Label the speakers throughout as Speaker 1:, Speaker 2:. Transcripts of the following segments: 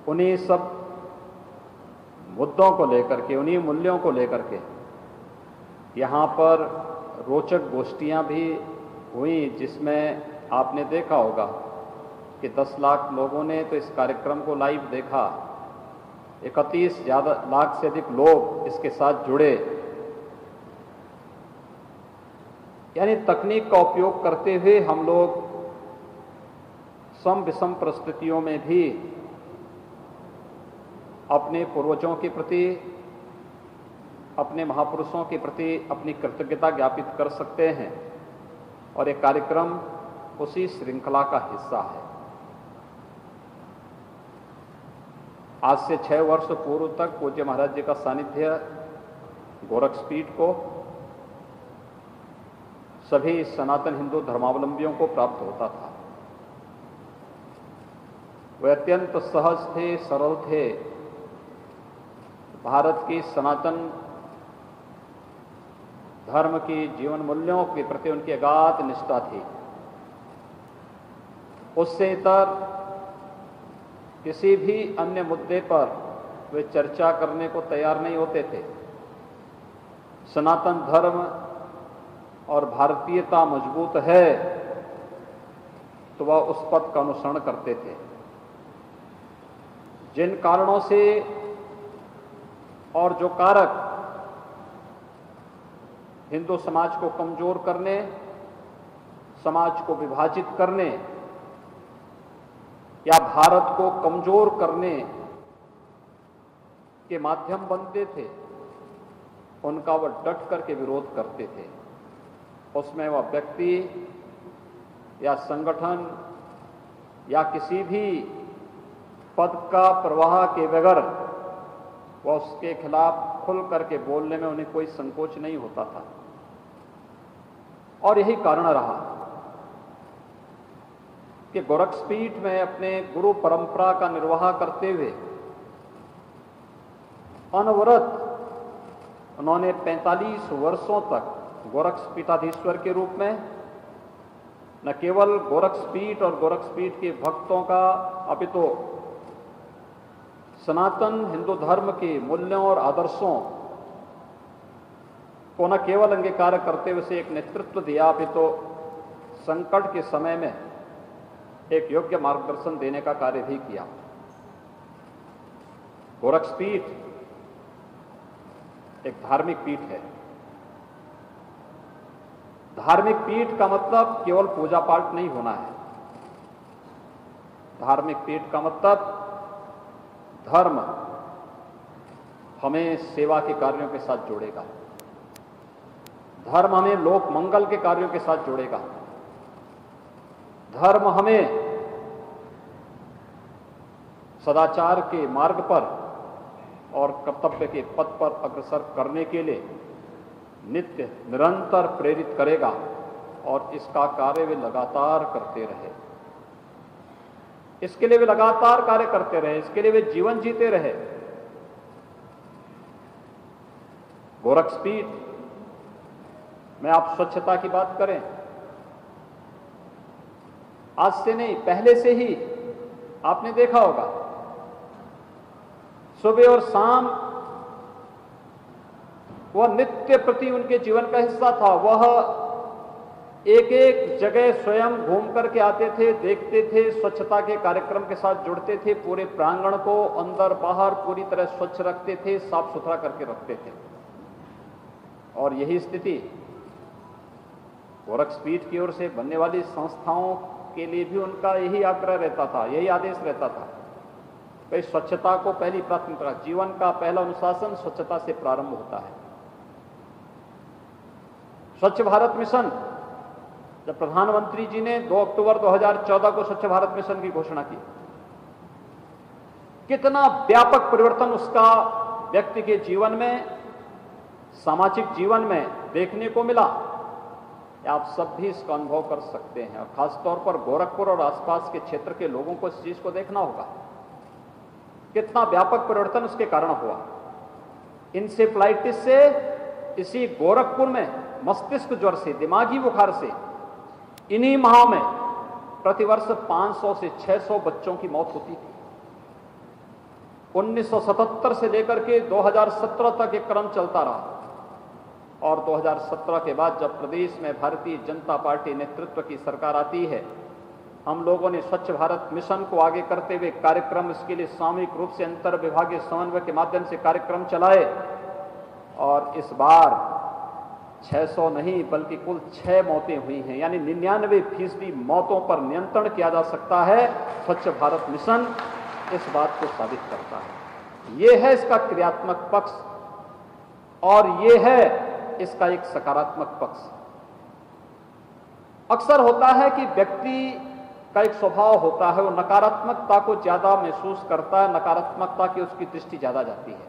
Speaker 1: उन्हीं सब मुद्दों को लेकर के, उन्हीं मूल्यों को लेकर के यहाँ पर रोचक गोष्ठियाँ भी हुई, जिसमें आपने देखा होगा कि 10 लाख लोगों ने तो इस कार्यक्रम को लाइव देखा, 31 लाख से अधिक लोग इसके साथ जुड़े। यानी तकनीक का उपयोग करते हुए हम लोग सम विषम परिस्थितियों में भी अपने पूर्वजों के प्रति, अपने महापुरुषों के प्रति अपनी कृतज्ञता ज्ञापित कर सकते हैं, और एक कार्यक्रम उसी श्रृंखला का हिस्सा है। आज से 6 वर्ष पूर्व तक पूज्य महाराज जी का सानिध्य गोरक्षपीठ को सभी सनातन हिंदू धर्मावलंबियों को प्राप्त होता था। वे अत्यंत सहज थे, सरल थे। भारत की सनातन धर्म की जीवन मूल्यों के प्रति उनकी अगाध निष्ठा थी। उससे इतर किसी भी अन्य मुद्दे पर वे चर्चा करने को तैयार नहीं होते थे। सनातन धर्म और भारतीयता मजबूत है तो वह उस पथ का अनुसरण करते थे। जिन कारणों से और जो कारक हिंदू समाज को कमजोर करने, समाज को विभाजित करने या भारत को कमजोर करने के माध्यम बनते थे, उनका वह डट करके विरोध करते थे। उसमें वह व्यक्ति या संगठन या किसी भी पद का प्रवाह के बगैर वह उसके खिलाफ खुल करके बोलने में उन्हें कोई संकोच नहीं होता था। और यही कारण रहा कि गोरक्षपीठ में अपने गुरु परंपरा का निर्वाह करते हुए अनवरत उन्होंने 45 वर्षों तक गोरक्षपीठाधीश्वर के रूप में न केवल गोरक्षपीठ और गोरक्षपीठ के भक्तों का, अपितु सनातन हिंदू धर्म के मूल्यों और आदर्शों को न केवल अंगीकार करते हुए उसे एक नेतृत्व दिया, अपितु संकट के समय में एक योग्य मार्गदर्शन देने का कार्य भी किया। गोरक्षपीठ एक धार्मिक पीठ है। धार्मिक पीठ का मतलब केवल पूजा पाठ नहीं होना है। धार्मिक पीठ का मतलब धर्म हमें सेवा के कार्यों के साथ जोड़ेगा, धर्म हमें लोक मंगल के कार्यों के साथ जोड़ेगा, धर्म हमें सदाचार के मार्ग पर और कर्तव्य के पथ पर अग्रसर करने के लिए नित्य निरंतर प्रेरित करेगा, और इसका कार्य वे लगातार करते रहे। इसके लिए वे लगातार कार्य करते रहे, इसके लिए वे जीवन जीते रहे। गोरक्षपीठ में आप स्वच्छता की बात करें, आज से नहीं पहले से ही आपने देखा होगा, सुबह और शाम वह नित्य प्रति उनके जीवन का हिस्सा था। वह एक एक जगह स्वयं घूम करके आते थे, देखते थे, स्वच्छता के कार्यक्रम के साथ जुड़ते थे, पूरे प्रांगण को अंदर बाहर पूरी तरह स्वच्छ रखते थे, साफ सुथरा करके रखते थे। और यही स्थिति गोरक्षपीठ की ओर से बनने वाली संस्थाओं के लिए भी उनका यही आग्रह रहता था, यही आदेश रहता था कि स्वच्छता को पहली प्राथमिकता। जीवन का पहला अनुशासन स्वच्छता से प्रारंभ होता है। स्वच्छ भारत मिशन, जब प्रधानमंत्री जी ने 2 अक्टूबर 2014 को स्वच्छ भारत मिशन की घोषणा की, कितना व्यापक परिवर्तन उसका व्यक्ति के जीवन में, सामाजिक जीवन में देखने को मिला। आप सब भी इसका अनुभव कर सकते हैं, और खासतौर पर गोरखपुर और आसपास के क्षेत्र के लोगों को इस चीज को देखना होगा, कितना व्यापक परिवर्तन उसके कारण हुआ। इंसेफ्लाइटिस से इसी गोरखपुर में मस्तिष्क ज्वर से, दिमागी बुखार से इन्हीं माह में प्रतिवर्ष 500 से 600 बच्चों की मौत होती थी। 1977 से लेकर के 2017 तक एक क्रम चलता रहा और 2017 के बाद जब प्रदेश में भारतीय जनता पार्टी नेतृत्व की सरकार आती है, हम लोगों ने स्वच्छ भारत मिशन को आगे करते हुए कार्यक्रम, इसके लिए सामूहिक रूप से अंतर विभागीय समन्वय के माध्यम से कार्यक्रम चलाए और इस बार 600 नहीं बल्कि कुल 6 मौतें हुई हैं, यानी 99% मौतों पर नियंत्रण किया जा सकता है। स्वच्छ भारत मिशन इस बात को साबित करता है। ये है इसका क्रियात्मक पक्ष और ये है इसका एक सकारात्मक पक्ष। अक्सर होता है कि व्यक्ति का एक स्वभाव होता है, वो नकारात्मकता को ज्यादा महसूस करता है, नकारात्मकता की उसकी दृष्टि ज्यादा जाती है।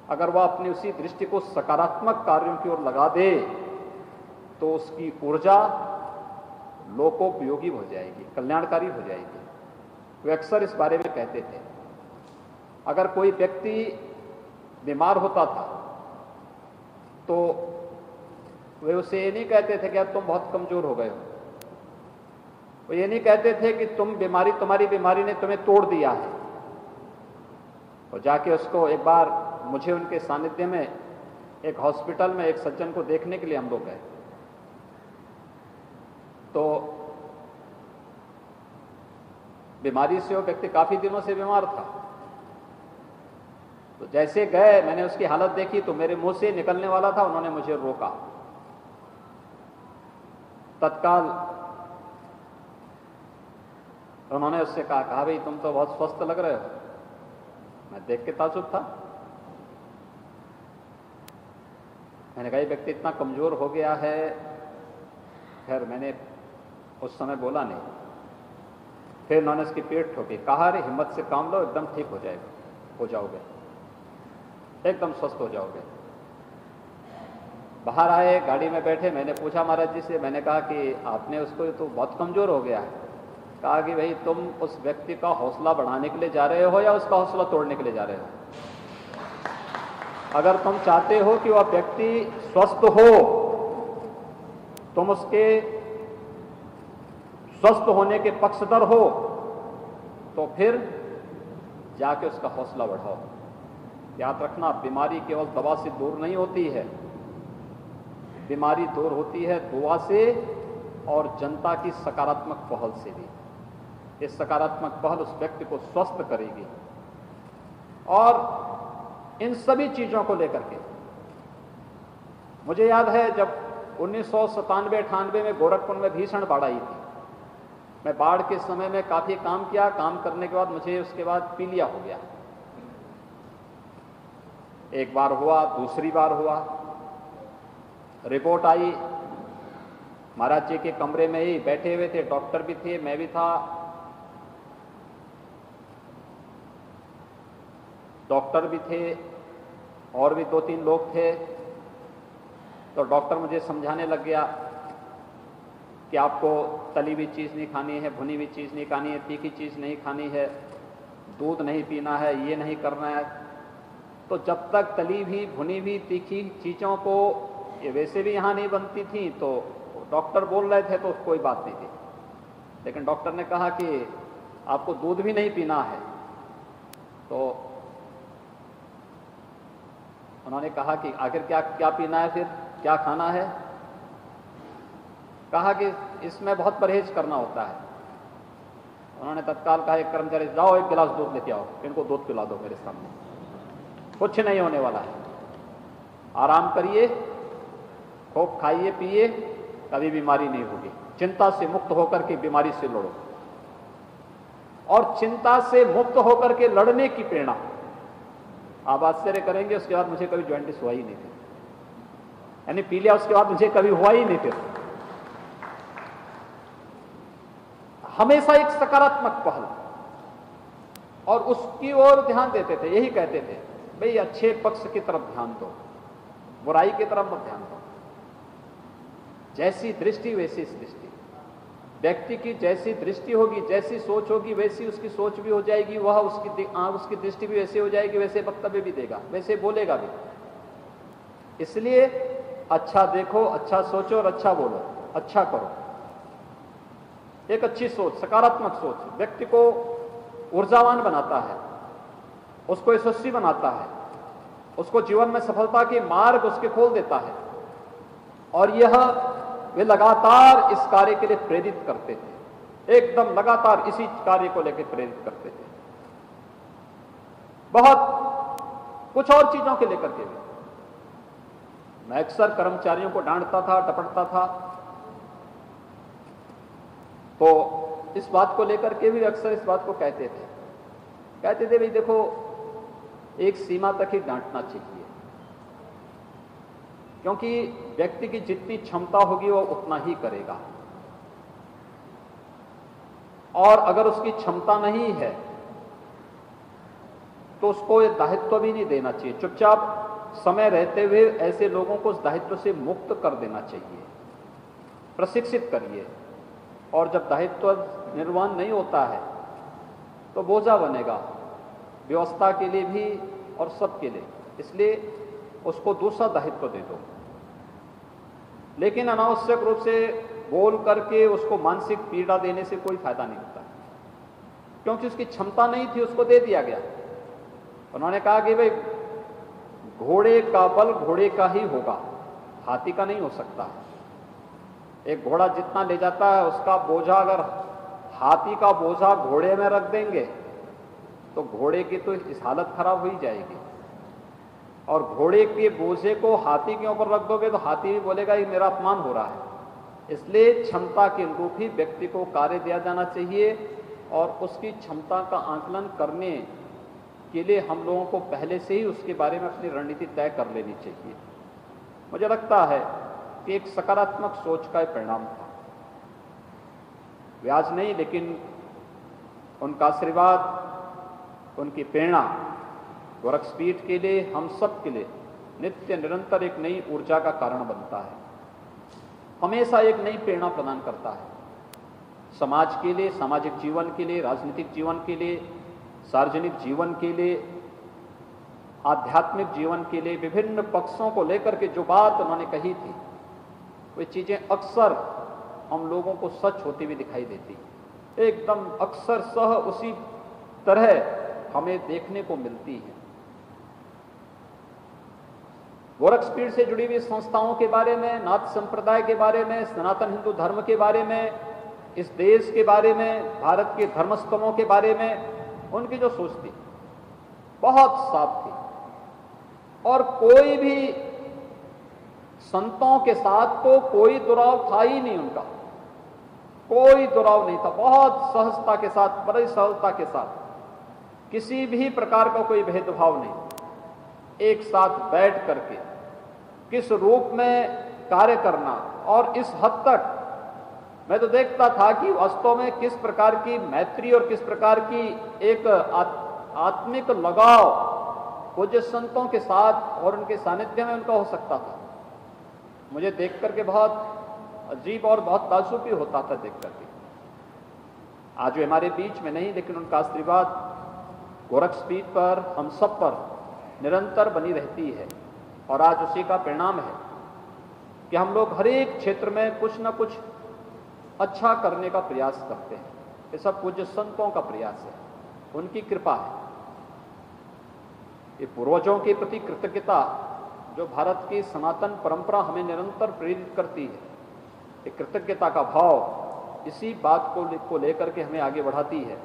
Speaker 1: अगर वह अपनी उसी दृष्टि को सकारात्मक कार्यों की ओर लगा दे तो उसकी ऊर्जा लोकोपयोगी हो जाएगी, कल्याणकारी हो जाएगी। वे अक्सर इस बारे में कहते थे, अगर कोई व्यक्ति बीमार होता था तो वे उसे ये नहीं कहते थे कि अब तुम बहुत कमजोर हो गए हो, वो ये नहीं कहते थे कि तुम्हारी बीमारी ने तुम्हें तोड़ दिया है। और जाके उसको एक बार मुझे उनके सानिध्य में एक हॉस्पिटल में एक सज्जन को देखने के लिए हम लोग गए, तो बीमारी से वो व्यक्ति काफी दिनों से बीमार था। तो जैसे गए, मैंने उसकी हालत देखी तो मेरे मुंह से निकलने वाला था, उन्होंने मुझे रोका। तत्काल उन्होंने उससे कहा भाई तुम तो बहुत स्वस्थ लग रहे हो। मैं देख के ताज्जुब था। मैंने कहा ये व्यक्ति इतना कमजोर हो गया है। खैर मैंने उस समय बोला नहीं। फिर उन्होंने उसकी पेट ठोकी, कहा अरे हिम्मत से काम लो, एकदम ठीक हो जाओगे, एकदम स्वस्थ हो जाओगे। बाहर आए, गाड़ी में बैठे, मैंने पूछा महाराज जी से, मैंने कहा कि आपने उसको तो बहुत कमजोर हो गया है। कहा कि भाई तुम उस व्यक्ति का हौसला बढ़ाने के लिए जा रहे हो या उसका हौसला तोड़ने के लिए जा रहे हो? अगर तुम चाहते हो कि वह व्यक्ति स्वस्थ हो, तुम उसके स्वस्थ होने के पक्षधर हो, तो फिर जाके उसका हौसला बढ़ाओ। याद रखना, बीमारी केवल दवा से दूर नहीं होती है, बीमारी दूर होती है दुआ से और जनता की सकारात्मक पहल से भी। इस सकारात्मक पहल उस व्यक्ति को स्वस्थ करेगी। और इन सभी चीजों को लेकर के मुझे याद है जब 1997-98 में गोरखपुर में भीषण बाढ़ आई थी, मैं बाढ़ के समय में काफी काम किया। काम करने के बाद मुझे उसके बाद पीलिया हो गया। एक बार हुआ, दूसरी बार हुआ, रिपोर्ट आई। महाराज जी के कमरे में ही बैठे हुए थे, डॉक्टर भी थे, मैं भी था। डॉक्टर भी थे और भी 2-3 लोग थे। तो डॉक्टर मुझे समझाने लग गया कि आपको तली हुई चीज नहीं खानी है, भुनी हुई चीज नहीं खानी है, तीखी चीज नहीं खानी है, दूध नहीं पीना है, ये नहीं करना है। तो जब तक तली हुई, भुनी हुई, तीखी चीजों को, ये वैसे भी यहां नहीं बनती थी, तो डॉक्टर बोल रहे थे तो कोई बात नहीं थी। लेकिन डॉक्टर ने कहा कि आपको दूध भी नहीं पीना है। तो उन्होंने कहा कि आखिर क्या पीना है, फिर क्या खाना है? कहा कि इसमें बहुत परहेज करना होता है। उन्होंने तत्काल कहा एक कर्मचारी, जाओ 1 गिलास दूध लेके आओ, इनको दूध पिला दो मेरे सामने, कुछ नहीं होने वाला है, आराम करिए, खूब खाइए पिए, कभी बीमारी नहीं होगी। चिंता से मुक्त होकर के बीमारी से लड़ो। और चिंता से मुक्त होकर के लड़ने की प्रेरणा, आप आश्चर्य करेंगे, उसके बाद मुझे कभी जॉइंटिस हुआ ही नहीं फिर, यानी पी लिया उसके बाद मुझे कभी हुआ ही नहीं फिर। हमेशा एक सकारात्मक पहल, और उसकी ओर ध्यान देते थे। यही कहते थे भाई अच्छे पक्ष की तरफ ध्यान दो, बुराई की तरफ मत ध्यान दो। जैसी दृष्टि वैसी सृष्टि। व्यक्ति की जैसी दृष्टि होगी, जैसी सोच होगी, वैसी उसकी सोच भी हो जाएगी। वह उसकी दृष्टि भी वैसी हो जाएगी, वैसे वक्तव्य भी देगा, वैसे बोलेगा भी। इसलिए अच्छा देखो, अच्छा सोचो और अच्छा बोलो, अच्छा करो। एक अच्छी सोच, सकारात्मक सोच व्यक्ति को ऊर्जावान बनाता है। उसको यशस्वी बनाता है, उसको जीवन में सफलता के मार्ग उसके खोल देता है। और यह वे लगातार इस कार्य के लिए प्रेरित करते थे, एकदम लगातार इसी कार्य को लेकर प्रेरित करते थे, बहुत कुछ और चीजों के लेकर के भी। मैं अक्सर कर्मचारियों को डांटता था, टपटता था, तो इस बात को लेकर के भी अक्सर इस बात को कहते थे भाई देखो, एक सीमा तक ही डांटना चाहिए, क्योंकि व्यक्ति की जितनी क्षमता होगी वो उतना ही करेगा, और अगर उसकी क्षमता नहीं है तो उसको ये दायित्व भी नहीं देना चाहिए। चुपचाप समय रहते हुए ऐसे लोगों को उस दायित्व से मुक्त कर देना चाहिए, प्रशिक्षित करिए। और जब दायित्व निर्वहन नहीं होता है तो बोझा बनेगा, व्यवस्था के लिए भी और सबके लिए, इसलिए उसको दूसरा दायित्व दे दो। लेकिन अनावश्यक रूप से बोल करके उसको मानसिक पीड़ा देने से कोई फायदा नहीं होता, क्योंकि उसकी क्षमता नहीं थी, उसको दे दिया गया। उन्होंने कहा कि भाई घोड़े का बल घोड़े का ही होगा, हाथी का नहीं हो सकता है। एक घोड़ा जितना ले जाता है उसका बोझा अगर हाथी का बोझा घोड़े में रख देंगे तो घोड़े की तो इस हालत खराब हो ही जाएगी, और घोड़े के बोझे को हाथी के ऊपर रख दोगे तो हाथी भी बोलेगा ये मेरा अपमान हो रहा है। इसलिए क्षमता के अनुरूप ही व्यक्ति को कार्य दिया जाना चाहिए, और उसकी क्षमता का आकलन करने के लिए हम लोगों को पहले से ही उसके बारे में अपनी रणनीति तय कर लेनी चाहिए। मुझे लगता है कि एक सकारात्मक सोच का परिणाम था, व्याज नहीं, लेकिन उनका आशीर्वाद, उनकी प्रेरणा गोरक्षपीठ के लिए, हम सब के लिए नित्य निरंतर एक नई ऊर्जा का कारण बनता है, हमेशा एक नई प्रेरणा प्रदान करता है, समाज के लिए, सामाजिक जीवन के लिए, राजनीतिक जीवन के लिए, सार्वजनिक जीवन के लिए, आध्यात्मिक जीवन के लिए। विभिन्न पक्षों को लेकर के जो बात उन्होंने कही थी, वे चीजें अक्सर हम लोगों को सच होती हुई दिखाई देती, एकदम अक्सर सह उसी तरह हमें देखने को मिलती है। गोरक्षपीठ से जुड़ी हुई संस्थाओं के बारे में, नाथ संप्रदाय के बारे में, सनातन हिंदू धर्म के बारे में, इस देश के बारे में, भारत के धर्मस्थलों के बारे में उनकी जो सोच थी बहुत साफ थी, और कोई भी संतों के साथ तो कोई दुराव था ही नहीं, उनका कोई दुराव नहीं था। बहुत सहजता के साथ, बड़ी सरलता के साथ, किसी भी प्रकार का कोई भेदभाव नहीं, एक साथ बैठ करके किस रूप में कार्य करना। और इस हद तक मैं तो देखता था कि वास्तव में किस प्रकार की मैत्री और किस प्रकार की एक आत्मिक लगाव पूज्य संतों के साथ और उनके सानिध्य में उनका हो सकता था। मुझे देख करके बहुत अजीब और बहुत ताज्जुब भी होता था देख करके। आज वे हमारे बीच में नहीं, लेकिन उनका आशीर्वाद गोरक्षपीठ पर, हम सब पर निरंतर बनी रहती है, और आज उसी का परिणाम है कि हम लोग हर एक क्षेत्र में कुछ न कुछ अच्छा करने का प्रयास करते हैं। ये सब पूज्य संतों का प्रयास है, उनकी कृपा है। ये पूर्वजों के प्रति कृतज्ञता जो भारत की सनातन परंपरा हमें निरंतर प्रेरित करती है, ये कृतज्ञता का भाव इसी बात को लेकर के हमें आगे बढ़ाती है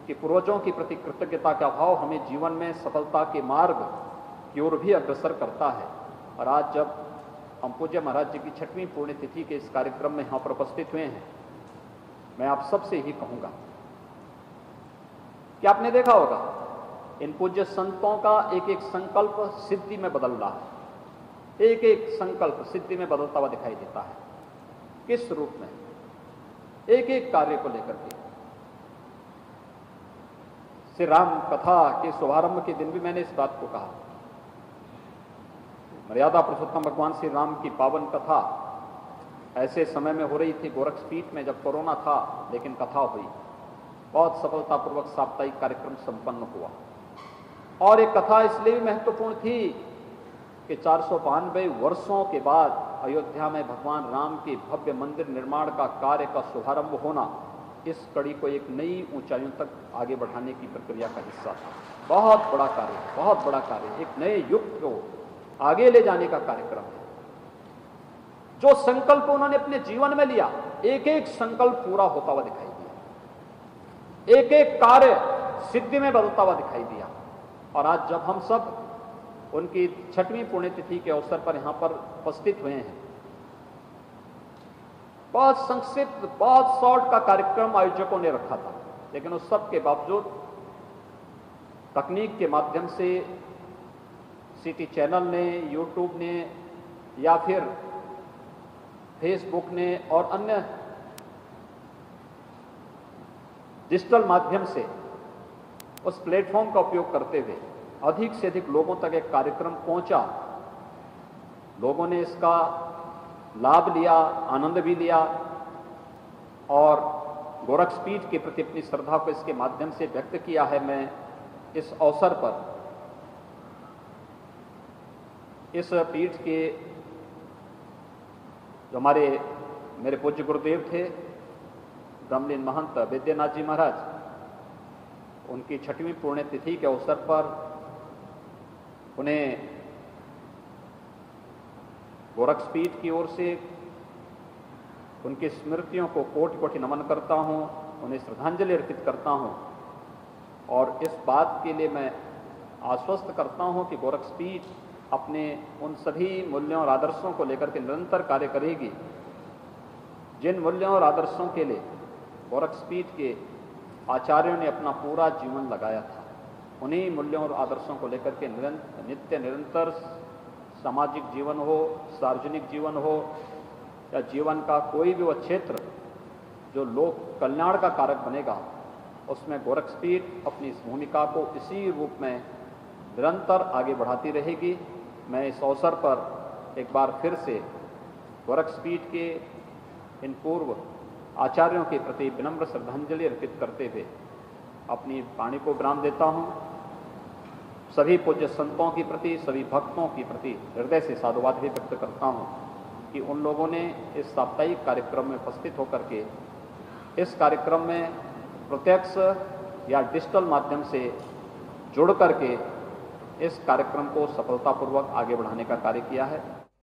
Speaker 1: कि पूर्वजों के प्रति कृतज्ञता का भाव हमें जीवन में सफलता के मार्ग की ओर भी अग्रसर करता है। और आज जब हम पूज्य महाराज जी की 6वीं पुण्यतिथि के इस कार्यक्रम में यहाँ पर उपस्थित हुए हैं, मैं आप सबसे ही कहूँगा कि आपने देखा होगा इन पूज्य संतों का एक एक संकल्प सिद्धि में बदल रहा है, एक एक संकल्प सिद्धि में बदलता हुआ दिखाई देता है। किस रूप में? एक एक कार्य को लेकर के। श्री राम कथा के शुभारंभ के दिन भी मैंने इस बात को कहा, मर्यादा पुरुषोत्तम भगवान श्री राम की पावन कथा ऐसे समय में हो रही थी गोरक्षपीठ में जब कोरोना था, लेकिन कथा हुई, बहुत सफलतापूर्वक साप्ताहिक कार्यक्रम संपन्न हुआ। और एक कथा इसलिए भी महत्वपूर्ण थी कि 492 वर्षों के बाद अयोध्या में भगवान राम के भव्य मंदिर निर्माण का कार्य का शुभारंभ होना इस कड़ी को एक नई ऊंचाइयों तक आगे बढ़ाने की प्रक्रिया का हिस्सा था। बहुत बड़ा कार्य, बहुत बड़ा कार्य, एक नए युग को आगे ले जाने का कार्यक्रम है। जो संकल्प उन्होंने अपने जीवन में लिया, एक एक संकल्प पूरा होता हुआ दिखाई दिया, एक एक कार्य सिद्धि में बदलता हुआ दिखाई दिया। और आज जब हम सब उनकी 6वीं पुण्यतिथि के अवसर पर यहां पर उपस्थित हुए हैं, बहुत संक्षिप्त, बहुत शॉर्ट का कार्यक्रम आयोजकों ने रखा था, लेकिन उस सब के बावजूद तकनीक के माध्यम से सिटी चैनल ने, यूट्यूब ने या फिर फेसबुक ने और अन्य डिजिटल माध्यम से उस प्लेटफॉर्म का उपयोग करते हुए अधिक से अधिक लोगों तक एक कार्यक्रम पहुंचा। लोगों ने इसका लाभ लिया, आनंद भी लिया और गोरक्षपीठ के प्रति अपनी श्रद्धा को इसके माध्यम से व्यक्त किया है। मैं इस अवसर पर इस पीठ के जो मेरे पूज्य गुरुदेव थे ब्रह्मलीन महंत विद्यानाथ जी महाराज, उनकी 6वीं पुण्यतिथि के अवसर पर उन्हें गोरक्षपीठ की ओर से उनकी स्मृतियों को कोटि कोटि नमन करता हूं, उन्हें श्रद्धांजलि अर्पित करता हूं। और इस बात के लिए मैं आश्वस्त करता हूं कि गोरक्षपीठ अपने उन सभी मूल्यों और आदर्शों को लेकर के निरंतर कार्य करेगी, जिन मूल्यों और आदर्शों के लिए गोरक्षपीठ के आचार्यों ने अपना पूरा जीवन लगाया था। उन्हीं मूल्यों और आदर्शों को लेकर के नित्य निरंतर सामाजिक जीवन हो, सार्वजनिक जीवन हो या जीवन का कोई भी वह क्षेत्र जो लोक कल्याण का कारक बनेगा, उसमें गोरक्षपीठ अपनी इस भूमिका को इसी रूप में निरंतर आगे बढ़ाती रहेगी। मैं इस अवसर पर एक बार फिर से गोरक्षपीठ के इन पूर्व आचार्यों के प्रति विनम्र श्रद्धांजलि अर्पित करते हुए अपनी वाणी को विराम देता हूं। सभी पूज्य संतों के प्रति, सभी भक्तों के प्रति हृदय से साधुवाद भी व्यक्त करता हूं कि उन लोगों ने इस साप्ताहिक कार्यक्रम में उपस्थित होकर के इस कार्यक्रम में प्रत्यक्ष या डिजिटल माध्यम से जुड़ करके इस कार्यक्रम को सफलतापूर्वक आगे बढ़ाने का कार्य किया है।